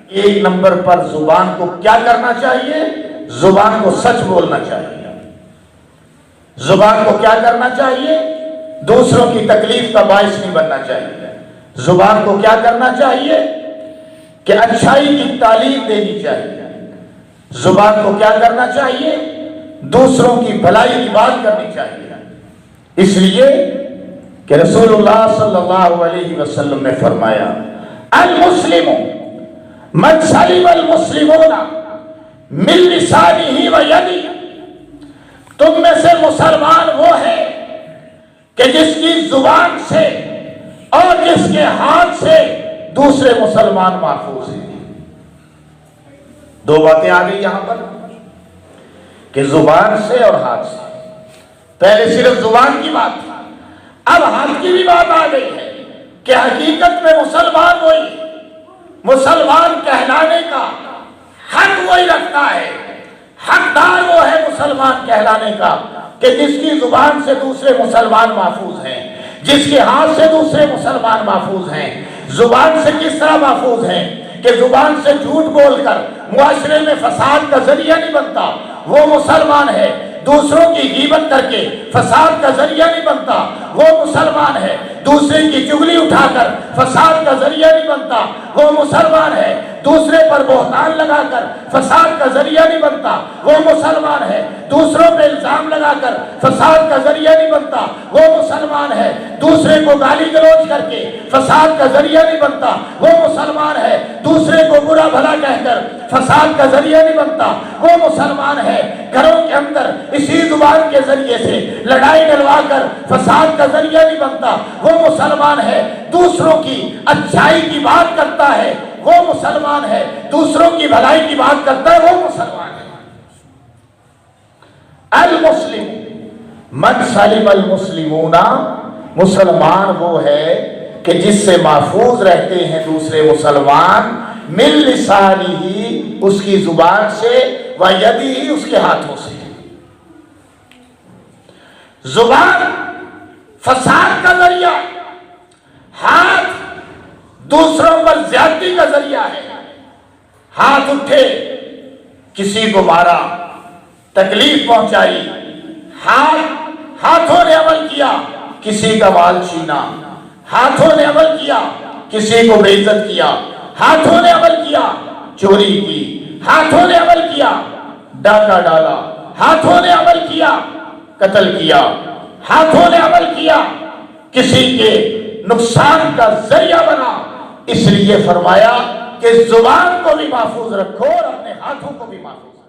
ایک نمبر پر زبان کو کیا کرنا چاہیے؟ زبان کو سچ بولنا چاہیے۔ زبان کو کیا کرنا چاہیے؟ دوسروں کی تکلیف کا باعث نہیں بننا چاہیے۔ زبان کو کیا کرنا چاہیے کہ اچھائی کی تعلیم دینی چاہیے۔ زبان کو کیا کرنا چاہیے؟ دوسروں کی بھلائی کی بات کرنی چاہیے۔ اس لیے کہ رسول اللہ صلی اللہ علیہ وسلم نے فرمایا المسلم من سلم المسلمون من لسانہ و یدہ، تم میں سے مسلمان وہ ہے کہ جس کی زبان سے اور جس کے ہاتھ سے دوسرے مسلمان محفوظ ہیں۔ دو باتیں آ گئی یہاں پر کہ زبان سے اور ہاتھ سے۔ پہلے صرف زبان کی بات تھی، اب ہاتھ کی بھی بات آ گئی ہے کہ حقیقت میں مسلمان وہی، مسلمان کہلانے کا حق وہی رکھتا ہے، حقدار وہ ہے مسلمان کہلانے کا کہ جس کی زبان سے دوسرے مسلمان محفوظ ہیں، جس کے ہاتھ سے دوسرے مسلمان محفوظ ہیں۔ زبان سے کس طرح محفوظ ہیں کہ زبان سے جھوٹ بول کر معاشرے میں فساد کا ذریعہ نہیں بنتا، وہ مسلمان ہے۔ دوسروں کی غیبت کر کے فساد کا ذریعہ نہیں بنتا، وہ مسلمان ہے۔ دوسرے کی چغلی اٹھا کر فساد کا ذریعہ نہیں بنتا، وہ مسلمان ہے۔ دوسرے پر بہتان لگا کر فساد کا ذریعہ نہیں بنتا، وہ مسلمان ہے۔ دوسروں پہ الزام لگا کر فساد کا ذریعہ نہیں بنتا، وہ مسلمان ہے۔ دوسرے کو گالی گلوچ کر کے فساد کا ذریعہ نہیں بنتا، وہ مسلمان ہے۔ دوسرے کو برا بھلا کہہ کر فساد کا ذریعہ نہیں بنتا، وہ مسلمان ہے۔ گھروں کے اندر اسی زبان کے ذریعے سے لڑائی ڈلوا کر فساد کا ذریعہ نہیں بنتا، وہ مسلمان ہے۔ دوسروں کی اچھائی کی بات کرتا ہے، وہ مسلمان ہے۔ دوسروں کی بھلائی کی بات کرتا ہے، وہ مسلمان ہے۔ المسلم من سلم المسلمون، مسلمان وہ ہے کہ جس سے محفوظ رہتے ہیں دوسرے مسلمان، من لسانہ، اس کی زبان سے، و یدہ، اس کے ہاتھوں سے۔ زبان فساد کا ذریعہ، ہاتھ دوسروں پر زیادتی کا ذریعہ ہے۔ ہاتھ اٹھے، کسی کو مارا، تکلیف پہنچائی، ہاتھوں نے عمل کیا، کسی کا مال چھینا، ہاتھوں نے عمل کیا، کسی کو بے عزت کیا، ہاتھوں نے عمل کیا، چوری کی، ہاتھوں نے عمل کیا، ڈاکہ ڈالا، ہاتھوں نے عمل کیا، قتل کیا، ہاتھوں نے عمل کیا، کسی کے نقصان کا ذریعہ بنا۔ اس لیے فرمایا کہ زبان کو بھی محفوظ رکھو اور اپنے ہاتھوں کو بھی محفوظ رکھو۔